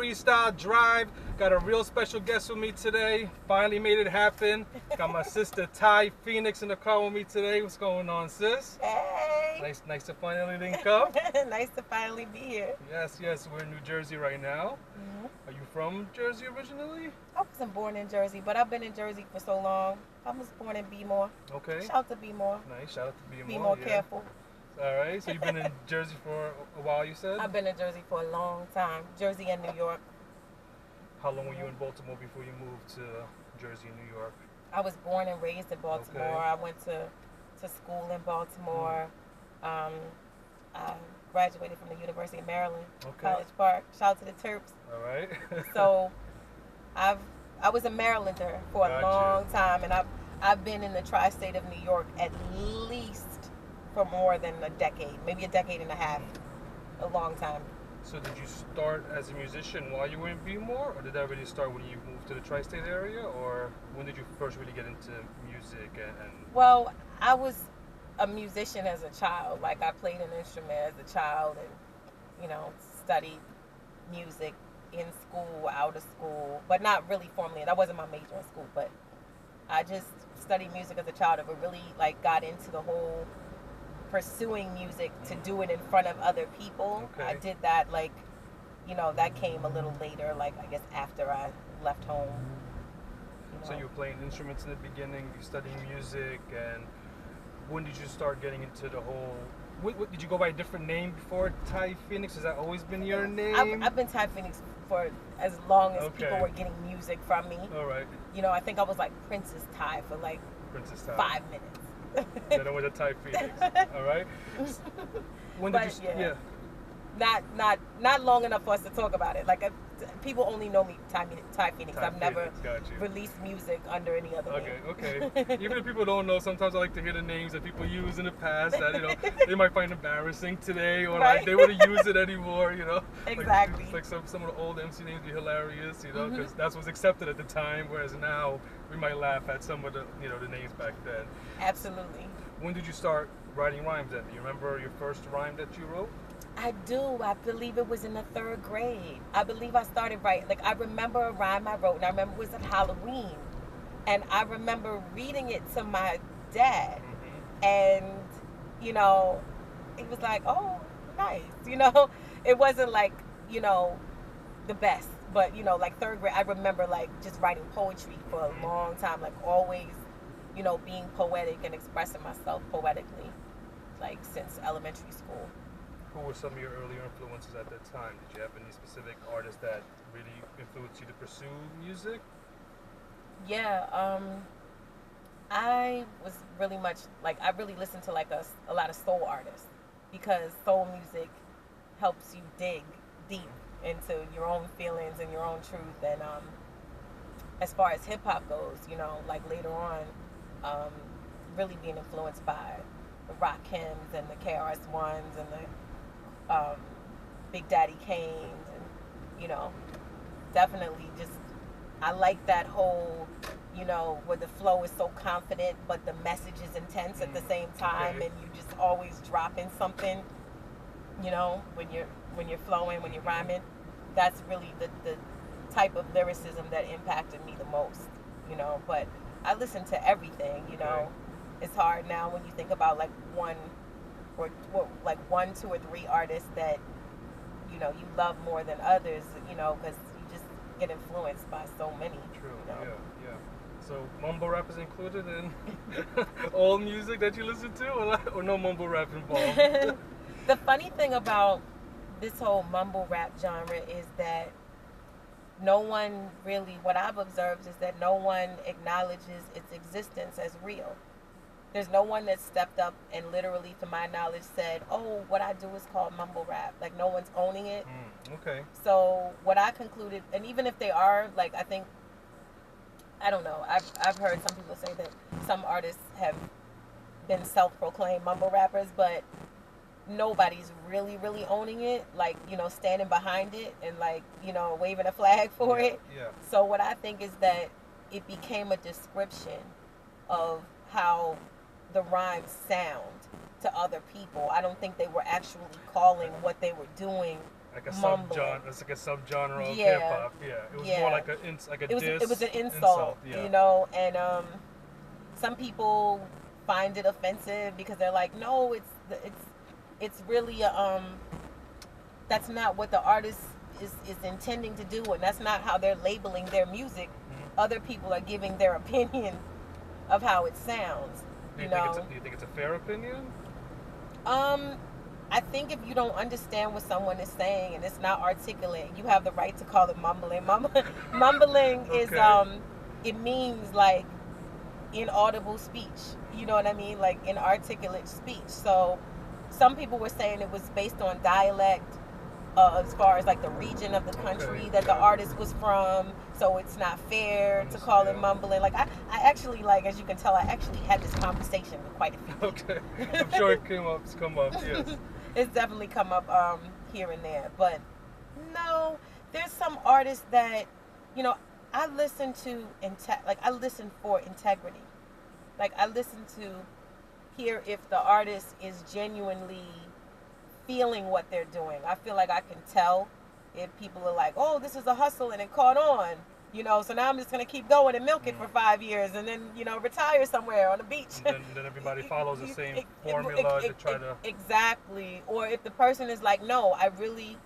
Freestyle Drive. Got a real special guest with me today. Finally made it happen. Got my sister Tiye Phoenix in the car with me today. What's going on, sis? Hey. Nice to finally link up. Nice to finally be here. Yes. We're in New Jersey right now. Mm-hmm. Are you from Jersey originally? I wasn't born in Jersey, but I've been in Jersey for so long. I was born in Bmore. Okay. Shout out to Bmore. Nice. Shout out to Bmore. Be more careful. All right. So you've been in Jersey for a while, you said? I've been in Jersey for a long time. Jersey and New York. How long were you in Baltimore before you moved to Jersey and New York? I was born and raised in Baltimore. Okay. I went to school in Baltimore. I graduated from the University of Maryland, College Park. Shout out to the Terps. All right. So I was a Marylander for a long time, and I've been in the tri-state of New York at least for more than a decade, maybe a decade and a half, a long time. So did you start as a musician while you were in Baltimore, or did that really start when you moved to the tri-state area, or when did you first really get into music? Well, I was a musician as a child. Like, I played an instrument as a child and, studied music in school, out of school, but not really formally. That wasn't my major in school, but I just studied music as a child and really, got into the whole pursuing music to do it in front of other people. Okay. I did that, that came a little later, I guess after I left home. So you were playing instruments in the beginning, you studied music, and when did you start getting into the whole... What, did you go by a different name before Tiye Phoenix? Has that always been your name? I've been Tiye Phoenix for as long as people were getting music from me. All right. I think I was like Princess Tiye for Princess Tiye. 5 minutes. Then I went to Tiye Phoenix. All right. When did you? Yeah. Not long enough for us to talk about it. People only know me Tiye Phoenix. I've never released music under any other name. Okay. Even if people don't know, sometimes I like to hear the names that people use in the past that they might find embarrassing today, or they wouldn't use it anymore. Exactly. Some of the old MC names be hilarious, because that's what's accepted at the time. Whereas now we might laugh at some of the the names back then. Absolutely. When did you start writing rhymes? Then do you remember your first rhyme that you wrote? I do. I believe it was in the 3rd grade. I believe I started writing. I remember a rhyme I wrote, and I remember it was at Halloween. And I remember reading it to my dad. Mm-hmm. And, he was like, oh, nice. It wasn't the best. But, 3rd grade, I remember just writing poetry for a long time. Always, being poetic and expressing myself poetically, since elementary school. Who were some of your earlier influences at that time? Did you have any specific artists that really influenced you to pursue music? Yeah, I was really much, I really listened to a lot of soul artists, because soul music helps you dig deep into your own feelings and your own truth. And as far as hip hop goes, later on, really being influenced by the Rock Hymns and the KRS-Ones and the Big Daddy Kane's, and definitely just I like that whole where the flow is so confident but the message is intense at the same time. Okay. And you just always dropping something when you're flowing, when you're rhyming. That's really the type of lyricism that impacted me the most. But I listen to everything. Okay. It's hard now when you think about one, 2 or 3 artists that you love more than others, because you just get influenced by so many. True. Yeah. So mumble rap is included in all music that you listen to, or no mumble rap involved? The funny thing about this whole mumble rap genre is that no one really, what I've observed is that no one acknowledges its existence as real. There's no one that stepped up and literally, to my knowledge, said, oh, what I do is called mumble rap. No one's owning it. Okay. So what I concluded, and even if they are, I don't know. I've heard some people say that some artists have been self-proclaimed mumble rappers, but nobody's really, really owning it, standing behind it and waving a flag for it. Yeah. So what I think is that it became a description of how the rhymes sound to other people. I don't think they were actually calling what they were doing like a mumbling. subgenre. It's like a subgenre of Yeah. hip hop. Yeah, it was Yeah. more like a diss. It was an insult, Yeah. you know, and some people find it offensive because they're like, no, it's really that's not what the artist is intending to do, and that's not how they're labeling their music. Other people are giving their opinion of how it sounds. Do you think it's a fair opinion? I think if you don't understand what someone is saying and it's not articulate, you have the right to call it mumbling. Mumbling is it means like inaudible speech. You know what I mean? Like inarticulate speech. So some people were saying it was based on dialect, as far as like the region of the country that the artist was from. So it's not fair to call it mumbling. Like I actually, like, as you can tell, I actually had this conversation with quite a few people. Okay, I'm sure it come up. Yes, it's definitely come up here and there. But no, there's some artists that, you know, I listen to I listen for integrity. Like I listen to hear if the artist is genuinely feeling what they're doing. I feel like I can tell if people are like, oh, this is a hustle and it caught on, you know, so now I'm just going to keep going and milk it for 5 years and then, you know, retire somewhere on the beach. And then everybody follows the same formula to try to... Exactly. Or if the person is like, no, I really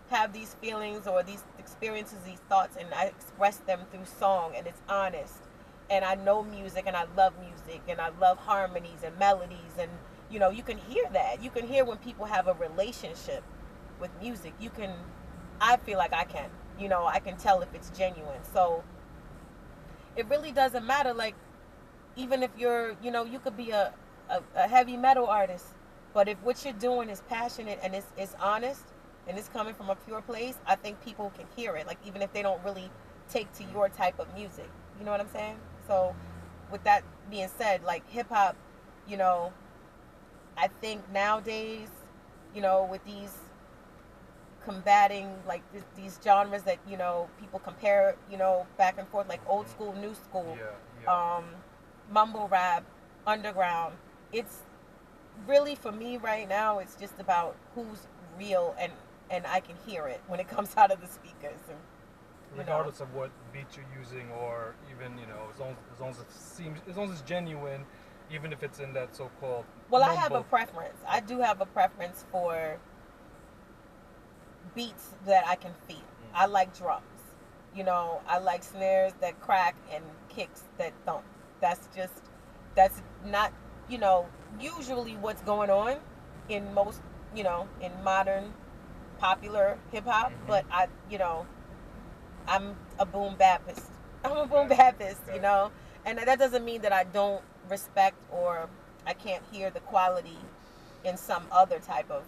have these feelings or these experiences, these thoughts, and I express them through song, and it's honest. And I know music, and I love music, and I love harmonies and melodies, and you know, you can hear that. You can hear when people have a relationship with music. I feel like I can. You know, I can tell if it's genuine. So it really doesn't matter. Like, even if you're, you know, you could be a heavy metal artist, but if what you're doing is passionate and it's honest and it's coming from a pure place, I think people can hear it. Like, even if they don't really take to your type of music. You know what I'm saying? So with that being said, like hip hop, you know, I think nowadays, you know, with these combating, like these genres that, you know, people compare, you know, back and forth, like old school, new school, mumble rap, underground. It's really, for me right now, it's just about who's real and I can hear it when it comes out of the speakers. And, regardless of what beat you're using, or even, you know, as long as it's genuine, even if it's in that so-called I have a preference. I do have a preference for beats that I can feel. I like drums. You know, I like snares that crack and kicks that thump. That's not, you know, usually what's going on in most, you know, in modern popular hip hop, but I'm a boom baptist. You know, and that doesn't mean that I don't respect or I can't hear the quality in some other type of,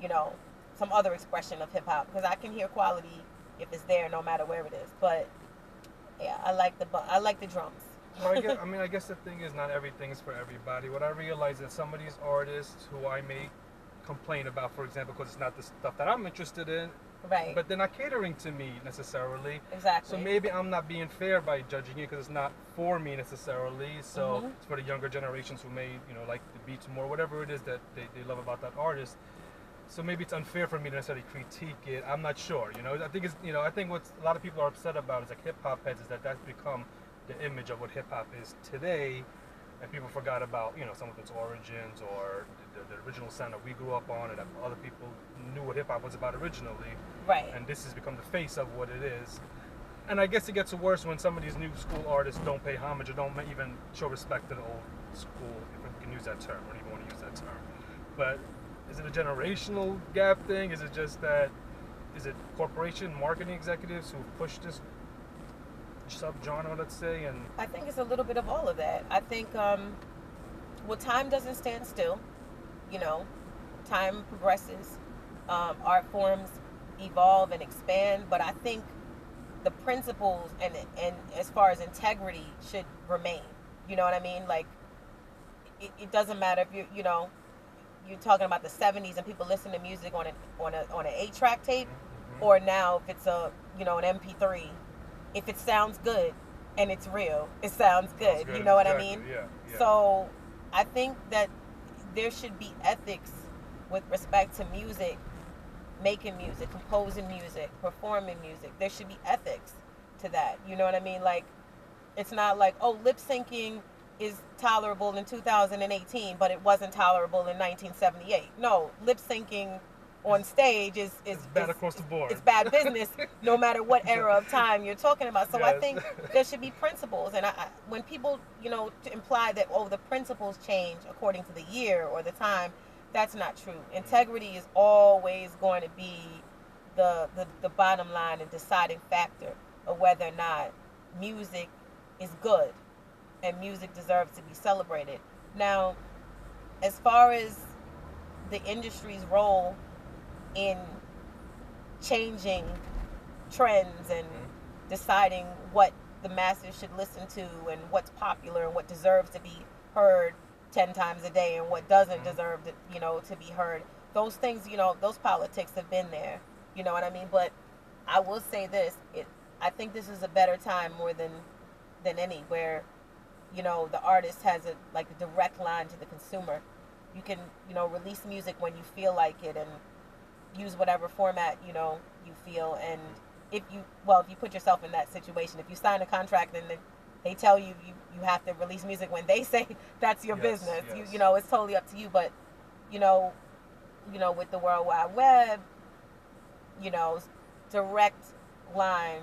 you know, some other expression of hip hop, because I can hear quality if it's there no matter where it is. But yeah, I like the drums. Well, I guess the thing is, not everything is for everybody. What I realize is some of these artists who I may complain about, for example, because it's not the stuff that I'm interested in, right? But they're not catering to me necessarily. Exactly. So maybe I'm not being fair by judging it because it's not for me necessarily. So it's for the younger generations who may, you know, like the beats more, whatever it is that they love about that artist. So maybe it's unfair for me to necessarily critique it. I'm not sure. You know, I think it's, you know, I think what a lot of people are upset about is like hip hop heads is that that's become the image of what hip hop is today, and people forgot about, you know, some of its origins or the original sound that we grew up on, and that other people knew what hip hop was about originally. Right. And this has become the face of what it is. And I guess it gets worse when some of these new school artists don't pay homage or don't even show respect to the old school, if we can use that term. I don't even want to use that term. But is it a generational gap thing? Is it just that, is it corporation marketing executives who push this subgenre, let's say? And I think it's a little bit of all of that. I think, well, time doesn't stand still. You know, time progresses. Art forms evolve and expand, but I think the principles and as far as integrity should remain. You know what I mean? Like, it doesn't matter if you know, you're talking about the 70s and people listen to music on an 8-track tape, or now if it's an MP3, if it sounds good and it's real, it sounds good. You know what I mean? Yeah. So I think that there should be ethics with respect to music, making music, composing music, performing music. There should be ethics to that. You know what I mean? Like, it's not like, oh, lip syncing is tolerable in 2018, but it wasn't tolerable in 1978. No, lip syncing on stage is bad across the board. It's bad business, no matter what era of time you're talking about. So I Yes. think there should be principles, and when people, to imply that, oh, the principles change according to the year or the time, that's not true. Integrity is always going to be the bottom line and deciding factor of whether or not music is good and music deserves to be celebrated. Now, as far as the industry's role in changing trends and deciding what the masses should listen to and what's popular and what deserves to be heard 10 times a day and what doesn't deserve to, to be heard, those things, those politics have been there, you know what I mean? But I will say this, I think this is a better time more than any, where the artist has a direct line to the consumer. You can release music when you feel like it and use whatever format you feel. And if you put yourself in that situation, if you sign a contract and they tell you have to release music when they say that's your business, yes. It's totally up to you. But with the World Wide Web, direct line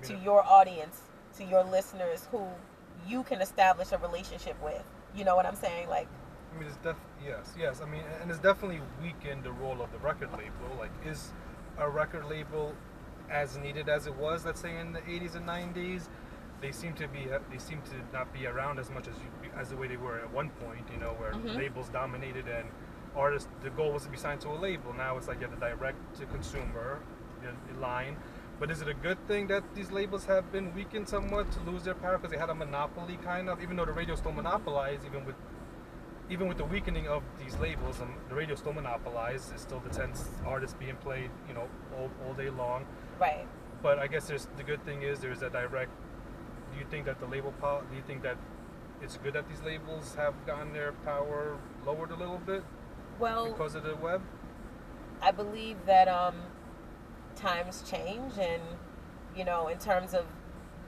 to your audience, to your listeners, who you can establish a relationship with. You know what I'm saying? Like, I mean, yes. I mean, and it's definitely weakened the role of the record label. Like, is a record label as needed as it was, let's say, in the 80s and 90s? They seem to not be around as much as the way they were at one point. Where labels dominated and artists. The goal was to be signed to a label. Now it's like you have the direct to consumer line. But is it a good thing that these labels have been weakened somewhat to lose their power because they had a monopoly, kind of? Even though the radio still monopolized, even with the weakening of these labels, the radio still monopolized. It's still the 10 artists being played, all day long. Right. But I guess the good thing is there's a direct. Do you think that do you think that it's good that these labels have gotten their power lowered a little bit? Well, because of the web? I believe that times change, and in terms of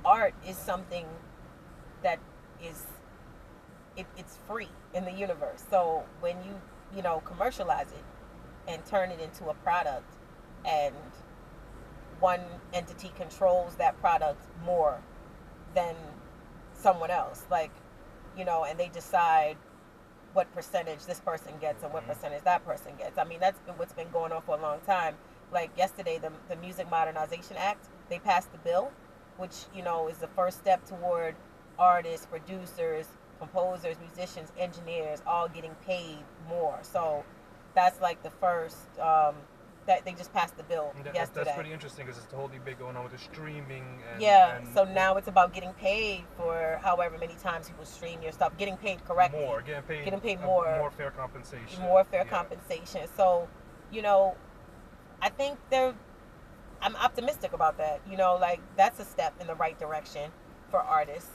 art is something that is it's free in the universe. So when you commercialize it and turn it into a product, and one entity controls that product more than someone else, and they decide what percentage this person gets and what percentage that person gets. I mean, that's what's been going on for a long time. Like yesterday, the Music Modernization Act, they passed the bill, which, is the first step toward artists, producers, composers, musicians, engineers, all getting paid more. So that's like the first, that they just passed the bill yesterday. That's pretty interesting because it's the whole debate going on with the streaming. And so now it's about getting paid for however many times people stream your stuff, getting paid correctly. Getting paid more. More fair compensation. More fair compensation. So, I think I'm optimistic about that. That's a step in the right direction for artists.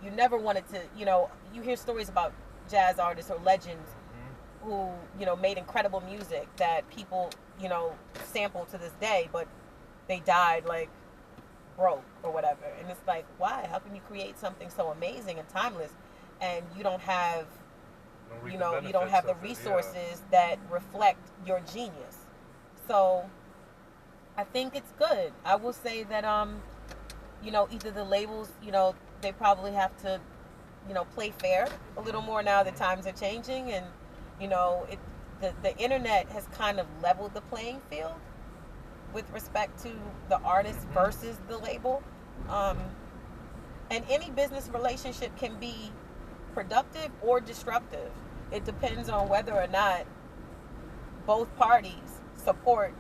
You never wanted to, you hear stories about jazz artists or legends who, made incredible music that people, sample to this day, but they died broke or whatever. And it's like, why? How can you create something so amazing and timeless and you don't have, you don't have the resources that reflect your genius? So I think it's good. I will say that, either the labels, they probably have to, play fair a little more now that times are changing, and, the internet has kind of leveled the playing field with respect to the artist versus the label. And any business relationship can be productive or destructive. It depends on whether or not both parties support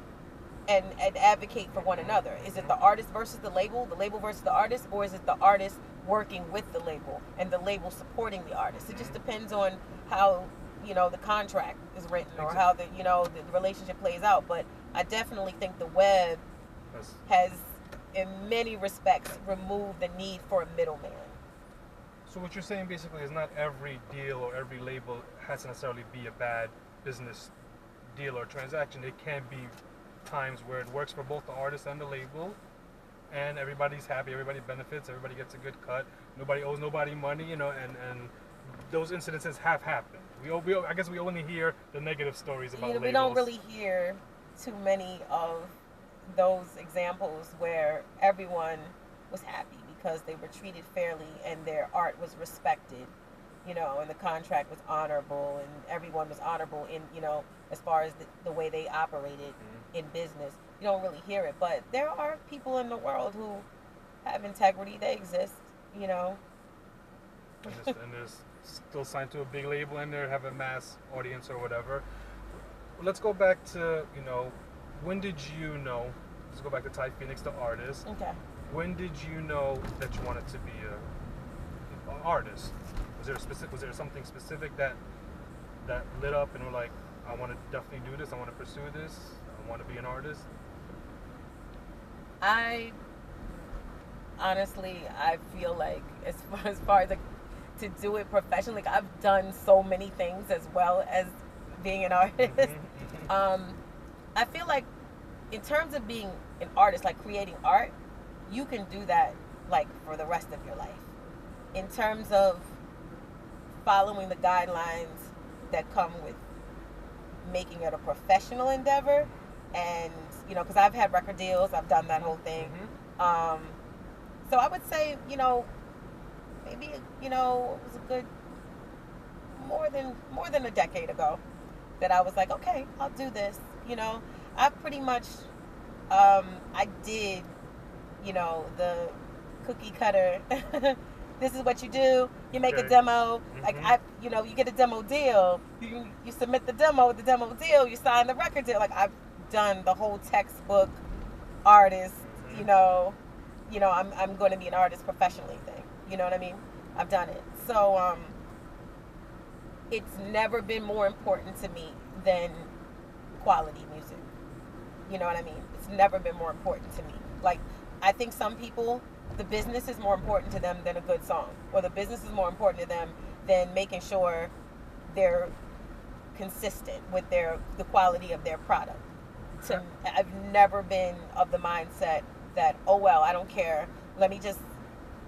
and advocate for one another. Is it the artist versus the label versus the artist, or is it the artist working with the label and the label supporting the artist? It just depends on how the contract is written or how the relationship plays out. But I definitely think the web has in many respects removed the need for a middleman. So what you're saying basically is not every deal or every label has to necessarily be a bad business deal or transaction. It can be times where it works for both the artist and the label, and everybody's happy, everybody benefits, everybody gets a good cut, nobody owes nobody money, you know, and those incidences have happened. I guess we only hear the negative stories about labels. We don't really hear too many of those examples where everyone was happy because they were treated fairly and their art was respected, you know, and the contract was honorable and everyone was honorable in, you know, as far as the way they operated in business. You don't really hear it, but there are people in the world who have integrity. They exist, you know. And there's still signed to a big label and they have a mass audience or whatever. Let's go back to, you know, when did you know, let's go back to Tiye Phoenix, the artist. Okay. When did you know that you wanted to be an artist? Was there something specific that lit up and were like, I want to definitely do this, I want to pursue this, I want to be an artist? I honestly, I feel like as far as to do it professionally, like I've done so many things as well as being an artist. I feel like in terms of being an artist, like creating art, you can do that like for the rest of your life. In terms of following the guidelines that come with making it a professional endeavor, and you know, because I've had record deals, I've done that whole thing. So I would say, you know, maybe, you know, it was a good more than a decade ago that I was like, okay, I'll do this. You know, I pretty much I did, you know, the cookie cutter. This is what you do. You make a demo. Like you know, you get a demo deal. You submit the demo with the demo deal. You sign the record deal. Like I've done the whole textbook artist. You know, I'm going to be an artist professionally thing. You know what I mean? I've done it. So it's never been more important to me than quality music. You know what I mean? It's never been more important to me. Like, I think some people, the business is more important to them than a good song, or the business is more important to them than making sure they're consistent with the quality of their product. I've never been of the mindset that, oh well, I don't care, let me just,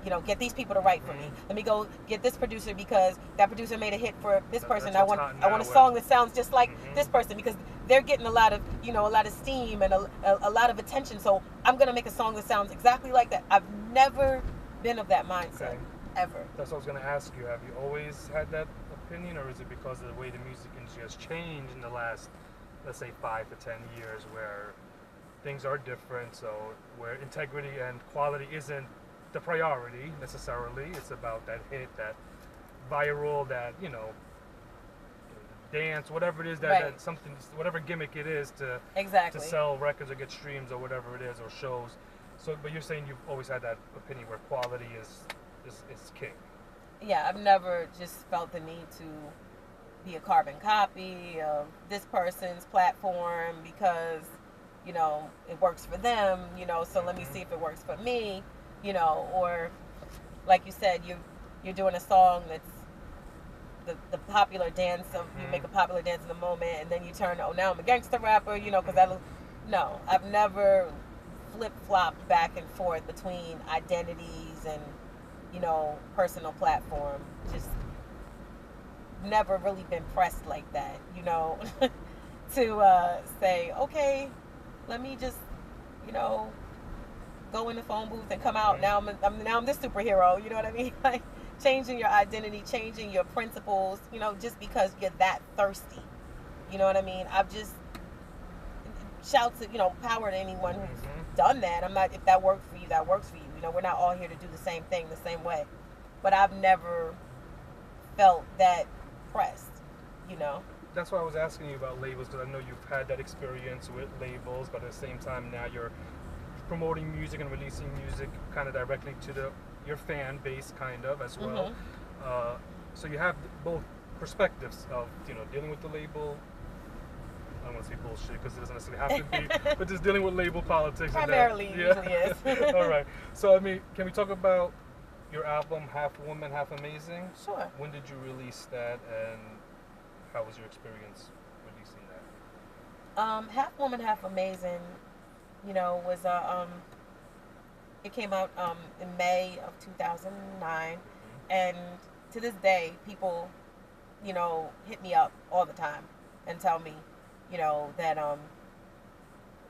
you know, get these people to write for me. Let me go get this producer because that producer made a hit for this person. I want a song that sounds just like this person because they're getting a lot of, you know, a lot of steam and a lot of attention. So I'm gonna make a song that sounds exactly like that. I've never been of that mindset ever. That's what I was gonna ask you. Have you always had that opinion, or is it because of the way the music industry has changed in the last, let's say, 5 to 10 years, where things are different? So where integrity and quality isn't the priority necessarily. It's about that hit, that viral, that, you know, dance, whatever it is, that something, whatever gimmick it is to sell records or get streams or whatever it is, or shows. So, but you're saying you've always had that opinion where quality is king. Yeah, I've never just felt the need to be a carbon copy of this person's platform because, you know, it works for them, you know, so let me see if it works for me. You know, or like you said, you're doing a song that's the popular dance of, you make a popular dance in the moment, and then you turn, oh, now I'm a gangster rapper, you know, because no, I've never flip-flopped back and forth between identities and, you know, personal platform. Just never really been pressed like that, you know, to say, okay, let me just, you know, go in the phone booth and come out. Now I'm this superhero. You know what I mean? Like changing your identity, changing your principles. You know, just because you're that thirsty. You know what I mean? I've just shout to, you know, power to anyone who's done that. I'm not, if that worked for you, that works for you. You know, we're not all here to do the same thing the same way. But I've never felt that pressed. You know. That's why I was asking you about labels, because I know you've had that experience with labels, but at the same time now you're promoting music and releasing music kind of directly to your fan base kind of as well. So you have both perspectives of, you know, dealing with the label. I don't want to say bullshit because it doesn't necessarily have to be, but just dealing with label politics. Primarily, and usually is. All right. So, I mean, can we talk about your album, Half Woman Half Amazin? Sure. When did you release that, and how was your experience releasing that? Half Woman Half Amazin, was it came out in May of 2009, and to this day, people, hit me up all the time and tell me, that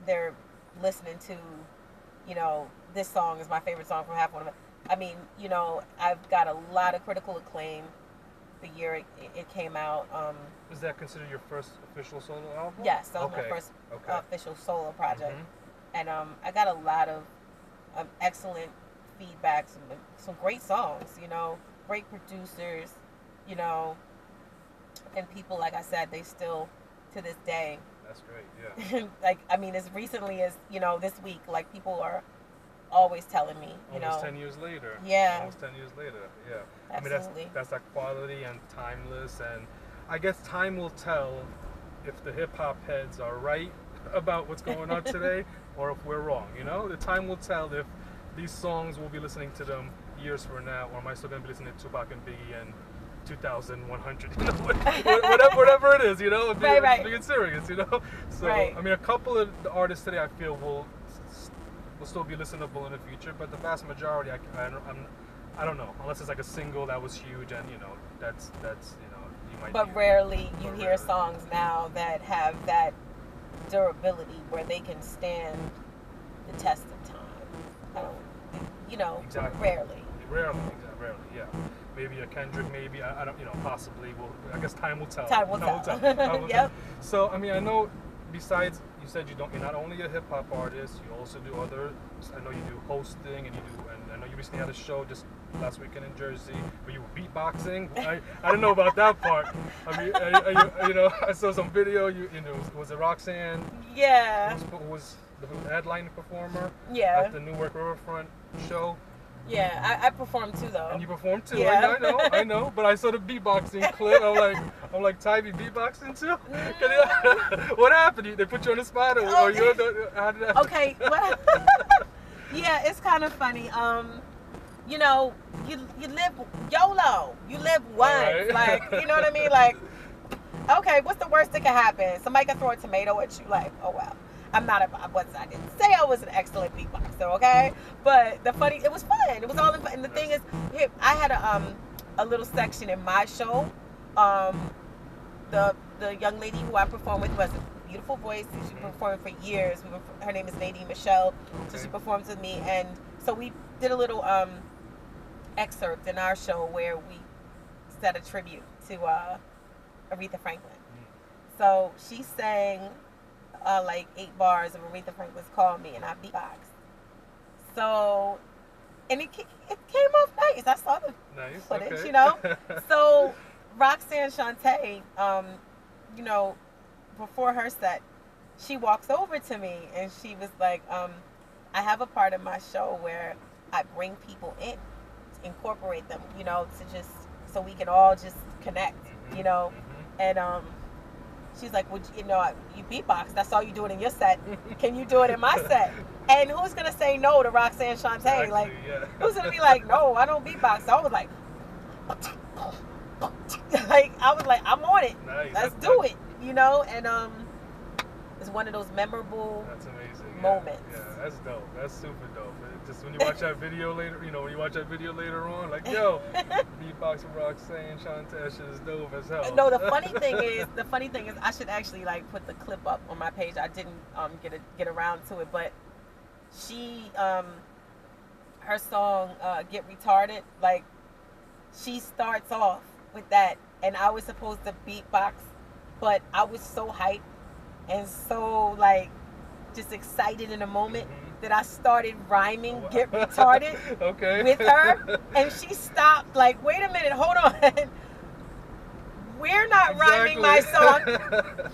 they're listening to, this song is my favorite song from Half Woman. I mean, I've got a lot of critical acclaim the year it came out. Is that considered your first official solo album? Yes, that was my first official solo project, and I got a lot of excellent feedback, some great songs, great producers, and people, like I said, they still, to this day. That's great, yeah. Like, I mean, as recently as, this week, like, people are always telling me, Almost 10 years later. Yeah. Almost 10 years later, yeah. Absolutely. I mean, that's that quality and timeless, and I guess time will tell if the hip-hop heads are right about what's going on today, or if we're wrong, The time will tell if these songs, we'll be listening to them years from now, or am I still going to be listening to Tupac and Biggie and 2100, whatever it is, right. being serious, So, right. I mean, a couple of the artists today I feel will still be listenable in the future, but the vast majority, I don't know, unless it's like a single that was huge, and that's you might. But rarely you hear songs now that have that durability where they can stand the test of time. Exactly. Rarely, yeah. Maybe a Kendrick, maybe I don't, possibly. Well, I guess time will tell. Time will tell. Time will Yep. tell. So, I mean, I know. Besides, you said you're not only a hip hop artist, you also do other. I know you do hosting, and I know you recently had a show just last weekend in Jersey where you were beatboxing. I didn't know about that part. I mean, I saw some video. Was it Roxanne? Yeah. Who was the headline performer? Yeah. At the Newark Riverfront show. Yeah, I performed too, though. And you performed too. Yeah. I know. But I saw the beatboxing clip. I'm like, Tiye, you beatboxing too? What happened? They put you on the spot, or how did that? Okay. Well, yeah, it's kind of funny. You live YOLO. You live once. Right. Like, you know what I mean? Like, okay, what's the worst that can happen? Somebody can throw a tomato at you. Like, oh well. I didn't say I was an excellent beatboxer, okay? But it was fun. It was all in fun. And the thing is, I had a little section in my show. The young lady who I performed with, who has a beautiful voice. She's been performing for years. Her name is Nadine Michelle. So she performs with me, and so we did a little excerpt in our show where we said a tribute to Aretha Franklin. So she sang like 8 bars of Aretha Franklin's "Call Me," and I beatboxed. So, and it came off nice. I saw the footage, okay. So Roxanne Shante, before her set, she walks over to me and she was like, I have a part of my show where I bring people in, to incorporate them, to just, so we can all just connect, and she's like, well, you beatbox. That's all you do it in your set. Can you do it in my set? And who's going to say no to Roxanne Shante? Exactly, like, yeah. Who's going to be like, no, I don't beatbox? So I was like, I'm on it. Nice. Let's do it, and it's one of those memorable That's amazing. moments. Yeah, that's dope. That's super dope. Just when you watch that video later, on, like, yo, beatbox with Roxanne Shante, that shit is dope as hell. No, the funny thing is, I should actually put the clip up on my page. I didn't get around to it, but she her song "Get Retarded," like, she starts off with that, and I was supposed to beatbox, but I was so hyped and so just excited in the moment that I started rhyming "Get Retarded" with her, and she stopped. Like, wait a minute, hold on. We're not rhyming my song.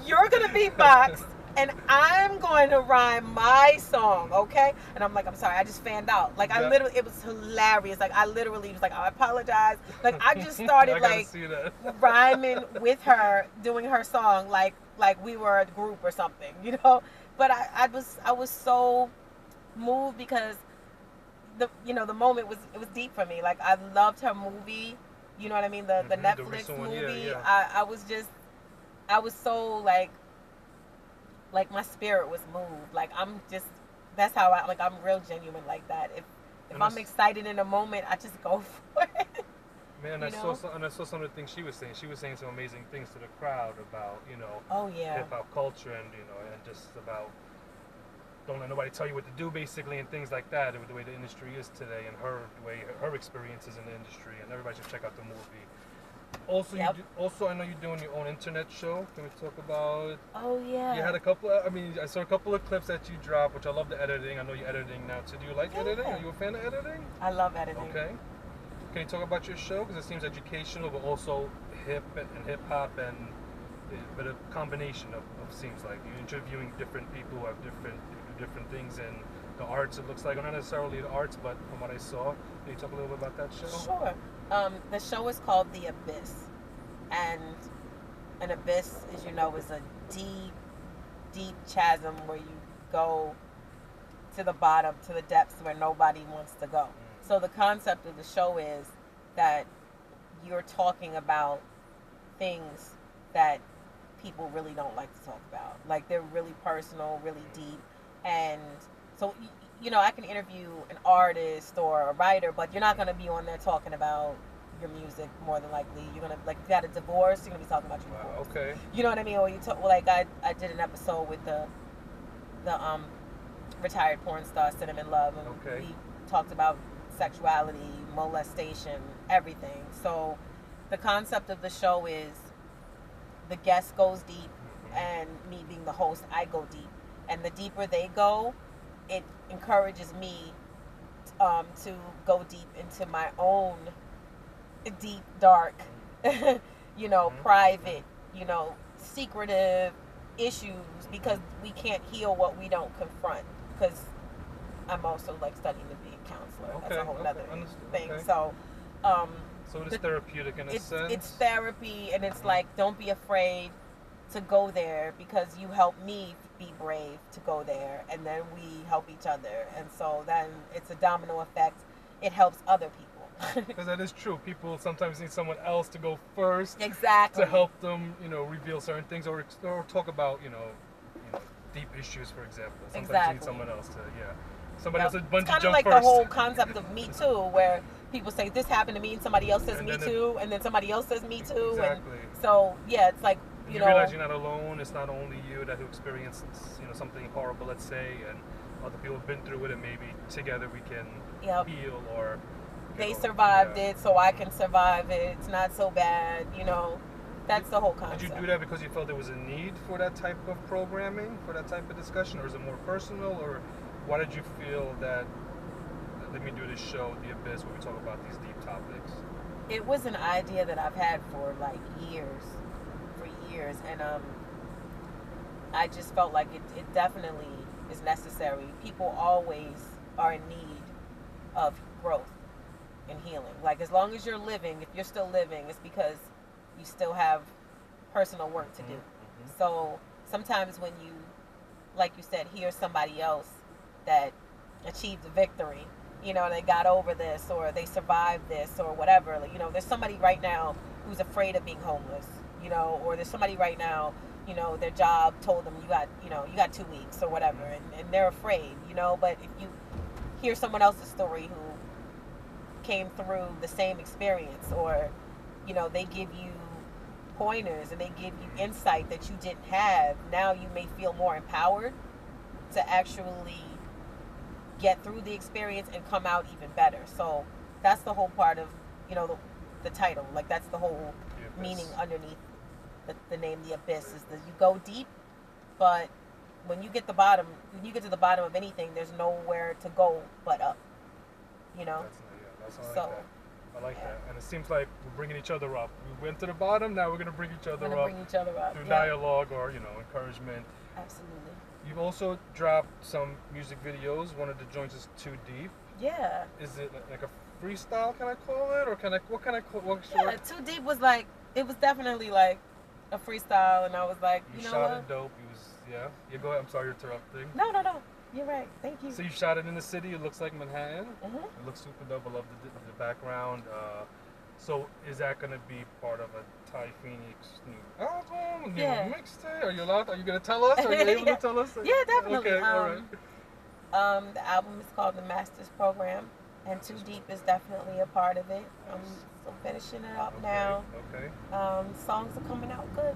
You're gonna beatbox, and I'm going to rhyme my song, okay? And I'm like, I'm sorry, I just fanned out. Like, I literally, it was hilarious. Like, I literally was like, I apologize. Like, I just started rhyming with her, doing her song, like we were a group or something, But I was so moved because the moment was deep for me. Like, I loved her movie, you know what I mean, the Netflix movie. Yeah. I was so like my spirit was moved. Like I'm just, that's how I, like I'm real genuine like that. If I'm excited in a moment, I just go for it. Man, I saw some of the things she was saying. She was saying some amazing things to the crowd about, Oh yeah. hip hop culture and and just about don't let nobody tell you what to do basically and things like that. The way the industry is today and her experiences in the industry, and everybody should check out the movie. Also, Yep. I know you're doing your own internet show. Can we talk about? Oh yeah. You had a couple. I saw a couple of clips that you dropped, which I love the editing. I know you're editing now too. Do you like editing? Are you a fan of editing? I love editing. Okay. Can you talk about your show? Because it seems educational, but also hip hop and a bit of combination of seems like you're interviewing different people who have different things in the arts. It looks like, or not necessarily the arts, but from what I saw, can you talk a little bit about that show? Sure. The show is called The Abyss, and an abyss, as you know, is a deep, deep chasm where you go to the bottom, to the depths where nobody wants to go. So the concept of the show is that you're talking about things that people really don't like to talk about. Like they're really personal, really deep. And so, I can interview an artist or a writer, but you're not going to be on there talking about your music more than likely. You're going to, like, if you had a divorce, you're going to be talking about your divorce. Okay. You know what I mean? Or like I did an episode with the retired porn star Cinnamon Love, and we talked about sexuality, molestation, everything. So the concept of the show is the guest goes deep, and me being the host, I go deep. And the deeper they go, it encourages me to go deep into my own deep, dark, private, secretive issues, because we can't heal what we don't confront. Because I'm also like studying to be a counselor. That's a whole other thing. Okay. So it is therapeutic in a sense. It's therapy, and it's like, don't be afraid to go there, because you help me be brave to go there, and then we help each other, and so then it's a domino effect. It helps other people. Because that is true. People sometimes need someone else to go first. Exactly. To help them, reveal certain things or talk about, deep issues, for example. Sometimes you need someone else to, somebody else to bungee jump first. It's kind of like the whole concept of Me Too, where people say this happened to me, and somebody else says Me Too, and then somebody else says Me Too. Exactly. And so it's like, you realize you're not alone. It's not only you that who experienced, something horrible, let's say, and other people have been through it, and maybe together we can heal or. They survived it, so I can survive it. It's not so bad, That's the whole concept. Did you do that because you felt there was a need for that type of programming, for that type of discussion, or is it more personal, or why did you feel that, let me do this show, The Abyss, where we talk about these deep topics? It was an idea that I've had for like years, and I just felt like it definitely is necessary. People always are in need of growth and healing. Like, as long as you're living, if you're still living, it's because you still have personal work to do. Mm-hmm. So sometimes when you, like you said, hear somebody else that achieved a victory, they got over this, or they survived this, or whatever. Like, there's somebody right now who's afraid of being homeless, or there's somebody right now, their job told them you got 2 weeks or whatever, and they're afraid, but if you hear someone else's story who came through the same experience, or, they give you pointers and they give you insight that you didn't have, now you may feel more empowered to actually get through the experience and come out even better. So that's the whole part of, the title. Like, that's the whole meaning underneath the name The Abyss, is that you go deep, but when you get to the bottom of anything, there's nowhere to go but up. That's I like that. And it seems like we're bringing each other up. We went to the bottom, now we're going to bring each other up through dialogue or, encouragement. Absolutely. You've also dropped some music videos. One of the joints is Too Deep. Yeah. Is it like a freestyle, can I call it? Or what can I call it? Yeah, Too Deep was like, it was definitely like a freestyle, and I was like, you know shot what? it dope. You go ahead. I'm sorry, you're interrupting. No. You're right. Thank you. So you shot it in the city. It looks like Manhattan. Mm-hmm. It looks super dope. I love the background. So is that gonna be part of a Tiye Phoenix new album, new Yeah. mixtape? Are you allowed? Are you gonna tell us? Are you able Yeah. to tell us? Yeah, definitely. Okay, all right. The album is called The Masters Program, and Too Deep is definitely a part of it. I'm still finishing it up now. Okay. Songs are coming out good.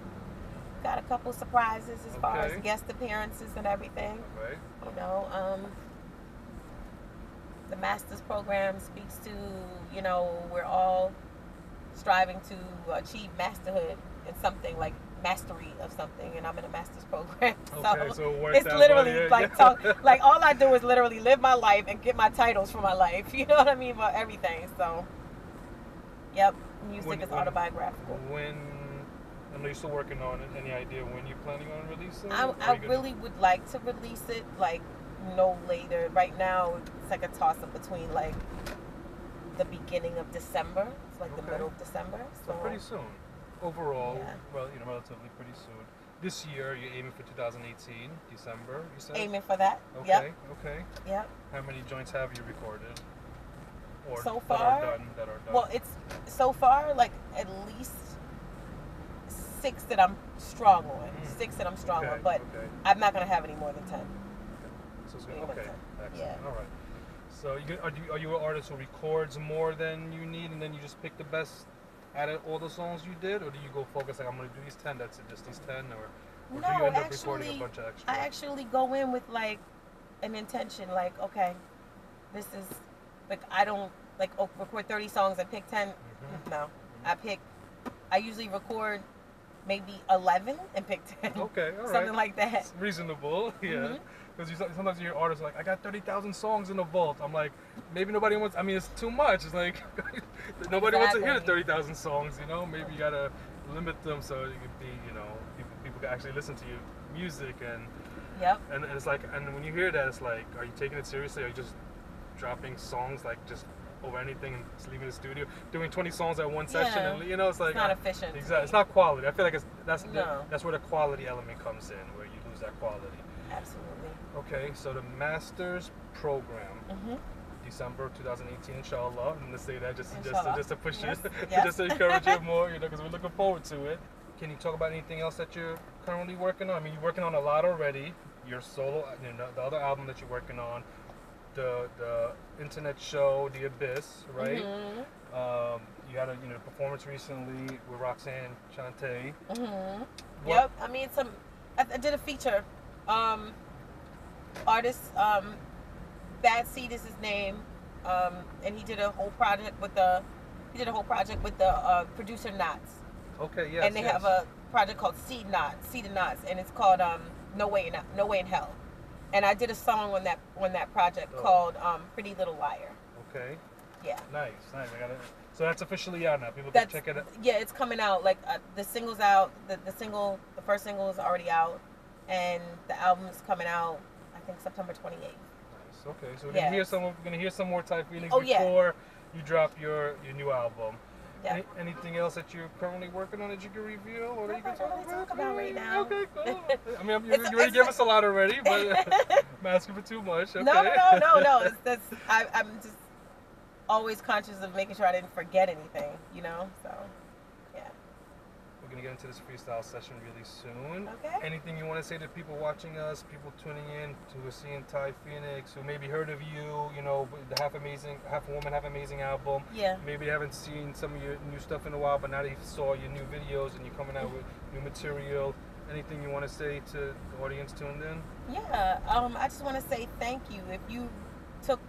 Got a couple surprises as far as guest appearances and everything. Right. You know, the Masters Program speaks to, you know, we're all striving to achieve masterhood in something, like mastery of something, and I'm in a master's program. So it's literally like like all I do is literally live my life and get my titles for my life. You know what I mean? About everything. So, yep, music is autobiographical. When I know you're still working on it. Any idea when you're planning on releasing it? I really would like to release it like no later. Right now, it's like a toss up between like the beginning of December. It's like the middle of December. So pretty soon. Overall, yeah. Well, you know, relatively pretty soon. This year, you're aiming for 2018, December, you said? Aiming for that. Okay, yep. Okay. Yep. How many joints have you recorded? Or so far, that are done? Well, it's so far like at least 6 that I'm strong on. 6 that I'm strong on, but I'm not gonna have any more than 10. So it's gonna, excellent. Yeah. All right. So are you an artist who records more than you need, and then you just pick the best out of all the songs you did, or do you go focus like I'm gonna do these 10? That's it, just these 10, or no, do you end up recording a bunch of extra? I actually go in with like an intention, like okay, this is like I don't like record 30 songs and pick 10. No, I usually record maybe 11 and pick 10. Okay, all right. Something like that. It's reasonable, yeah. Because sometimes you hear artists like, I got 30,000 songs in the vault. I'm like, maybe nobody wants, I mean, it's too much. It's like, nobody wants to hear the 30,000 songs, you know? Maybe you got to limit them so you could be, you know, people can actually listen to your music. And, and it's like, and when you hear that, it's like, are you taking it seriously? Or are you just dropping songs like just over anything and just leaving the studio, doing 20 songs at one session? And, you know, it's like, it's not efficient. Exactly. It's not quality. I feel like that's where the quality element comes in, where you lose that quality. Absolutely. Okay, so the Masters Program, December 2018, inshallah. I'm gonna say that just to push it, just to encourage it more, you know, because we're looking forward to it. Can you talk about anything else that you're currently working on? I mean, you're working on a lot already. Your solo, you know, the other album that you're working on, the internet show, The Abyss, right? You had a performance recently with Roxanne Shante. Yep. I mean, I did a feature. Artist Bad Seed is his name, and he did a whole project with the producer Knots. Okay, yes. And they have a project called Seed and Knots, and it's called No Way in Hell. And I did a song on that project called Pretty Little Liar. Okay. Yeah. Nice. I got it. So that's officially out now. People can check it out. Yeah, it's coming out. Like the single's out. The first single is already out, and the album is coming out, I think, September 28th. Nice. Okay, so we're gonna hear some more Tiye Phoenix before you drop your new album. Yeah. Anything else that you're currently working on that you can reveal or that you can talk about right now? Okay, cool. I mean, you already gave us a lot already, but I'm asking for too much. Okay. No. I'm just always conscious of making sure I didn't forget anything, you know. So, yeah. We're gonna get into this freestyle session really soon. Okay. Anything you want to say to people watching us, people tuning in, who are seeing Tiye Phoenix, who maybe heard of you know, the Half Woman Half Amazin album. Yeah. Maybe they haven't seen some of your new stuff in a while, but now they saw your new videos and you're coming out with new material. Anything you want to say to the audience tuned in? Yeah. I just want to say thank you. If you took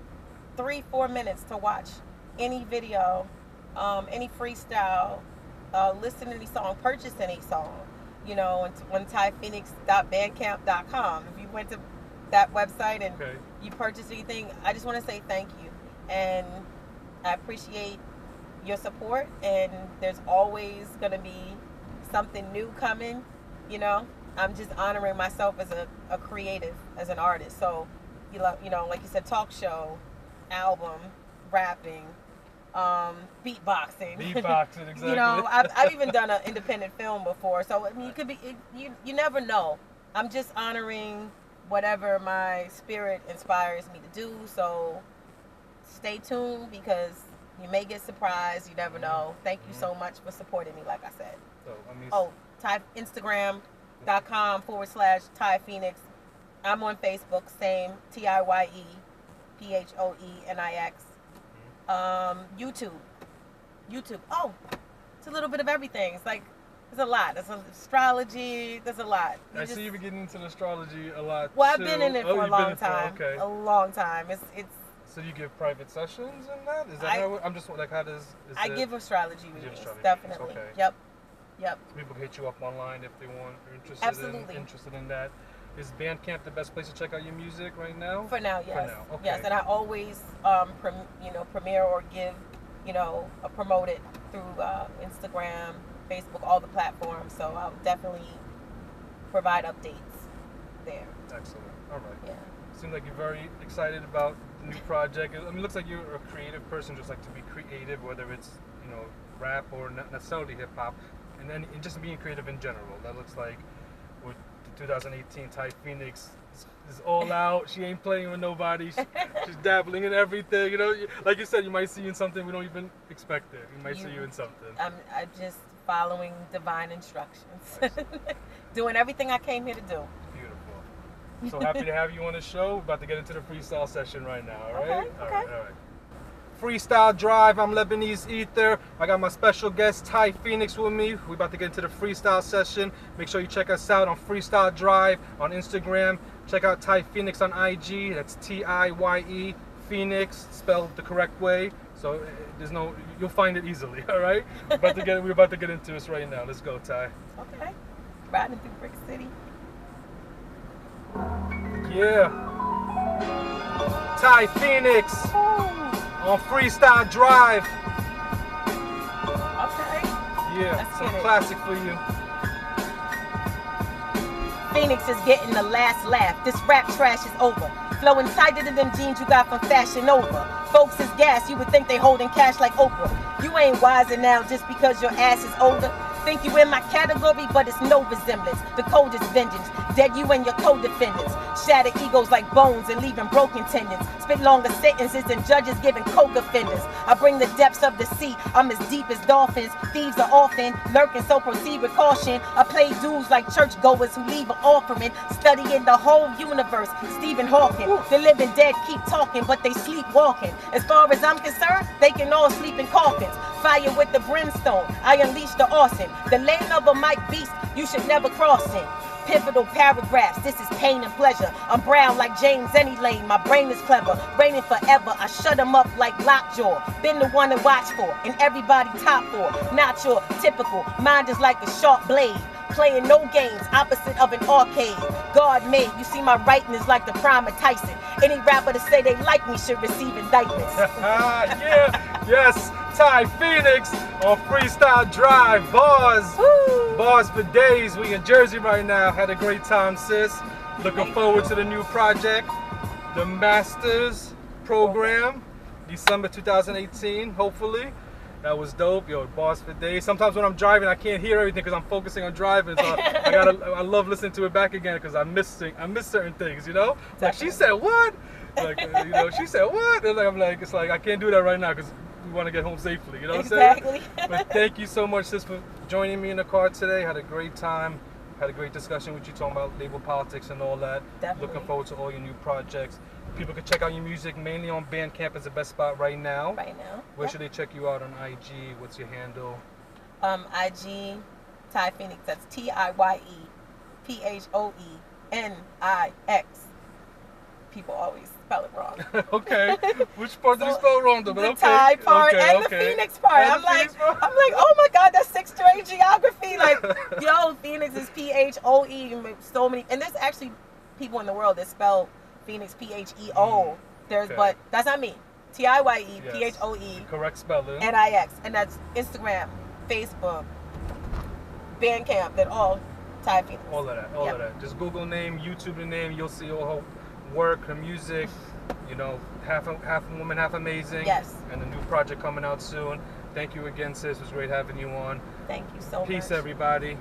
3-4 minutes to watch any video, any freestyle, listen to any song, purchase any song, you know, on TiyePhoenix.bandcamp.com. If you went to that website and you purchased anything, I just want to say thank you. And I appreciate your support, and there's always going to be something new coming, you know. I'm just honoring myself as a creative, as an artist. So, you know, like you said, talk show, album, rapping, beatboxing. Exactly. You know, I've even done an independent film before. So I mean, you could be, you never know. I'm just honoring whatever my spirit inspires me to do. So stay tuned, because You may get surprised. You never know. Thank you so much for supporting me, like I said. Instagram.com/Tiye Phoenix. I'm on Facebook, same, Tiye Phoenix. YouTube. Oh, it's a little bit of everything. It's like, there's a lot. There's astrology. There's a lot. I see you've been getting into astrology a lot. Well, too. I've been in it for a long time. Okay. A long time. It's. So you give private sessions in that? Is that how? I'm just like, how does? I give astrology readings. Definitely. Okay. Yep. So people can hit you up online if they want, or interested in that. Is Bandcamp the best place to check out your music right now? For now, yes. For now, okay. Yes, and I always, premiere or give, promote it through Instagram, Facebook, all the platforms. So I'll definitely provide updates there. Excellent. All right. Yeah. Seems like you're very excited about the new project. I mean, it looks like you're a creative person, just like to be creative, whether it's rap or not necessarily hip hop, and then just being creative in general. That looks like with 2018 Tiye Phoenix is all out. She ain't playing with nobody. She's dabbling in everything. Like you said, you might see you in something we don't even expect it. We might see you in something. I'm just following divine instructions, doing everything I came here to do. Beautiful. So happy to have you on the show. We're about to get into the freestyle session right now. All right. Okay. All right. Freestyle Drive. I'm Lebanese Ether. I got my special guest Tiye Phoenix with me. We're about to get into the freestyle session. Make sure you check us out on Freestyle Drive on Instagram. Check out Tiye Phoenix on IG. That's Tiye Phoenix, spelled the correct way. So you'll find it easily. All right. We're about to get into this right now. Let's go, Tiye. Okay. Riding through Brick City. Yeah. Tiye Phoenix. On Freestyle Drive. Okay. Yeah, some classic for you. Phoenix is getting the last laugh. This rap trash is over. Flowing tighter than them jeans you got from Fashion Nova. Folks is gas, you would think they holding cash like Oprah. You ain't wiser now just because your ass is older. Think you in my category, but it's no resemblance. The code is vengeance. Dead you and your co-defendants. Shatter egos like bones and leaving broken tendons. Spit longer sentences than judges giving coke offenders. I bring the depths of the sea. I'm as deep as dolphins. Thieves are often lurking, so proceed with caution. I play dudes like churchgoers who leave an offering. Studying the whole universe. Stephen Hawking. The living dead keep talking, but they sleep walking. As far as I'm concerned, they can all sleep in coffins. Fire with the brimstone. I unleash the arson. The lane of a mic beast, you should never cross in. Pivotal paragraphs, this is pain and pleasure. I'm brown like James any lane, my brain is clever. Reigning forever, I shut them up like Lockjaw. Been the one to watch for, and everybody top for. Not your typical, mind is like a sharp blade. Playing no games, opposite of an arcade. God made, you see my writing is like the prime of Tyson. Any rapper to say they like me should receive indictments. Yeah, yes, Tiye Phoenix on Freestyle Drive. Bars. Woo. Bars for days. We in Jersey right now. Had a great time, sis. Looking forward to the new project, the Masters program, December 2018, hopefully. That was dope. Yo, bars for days. Sometimes when I'm driving, I can't hear everything because I'm focusing on driving. So I love listening to it back again because I miss certain things, Like she said what? Like she said what? And I'm like, it's like I can't do that right now because we want to get home safely. You know what I'm saying? Exactly. But thank you so much, sis, for joining me in the car today. Had a great time. Had a great discussion with you talking about label politics and all that. Definitely. Looking forward to all your new projects. People can check out your music mainly on Bandcamp is the best spot right now. Where should they check you out on IG? What's your handle? IG, Tiye Phoenix. That's TiyePhoenix. People always spell it wrong. Okay. Which part did you spell wrong though? The Tiye part and the Phoenix part. I'm like, oh my God, that's 6th grade geography. Like, yo, Phoenix is PHOE. So many, and there's actually people in the world that spell Phoenix PHEO. But that's not me. TIYE PHOE. Correct spelling. NIX, and that's Instagram, Facebook, Bandcamp. That all Tiye Phoenix. All of that. Just Google name, YouTube the name. You'll see all her work, her music. Half Woman Half Amazin. Yes. And the new project coming out soon. Thank you again, sis. It was great having you on. Thank you so much. Peace, everybody.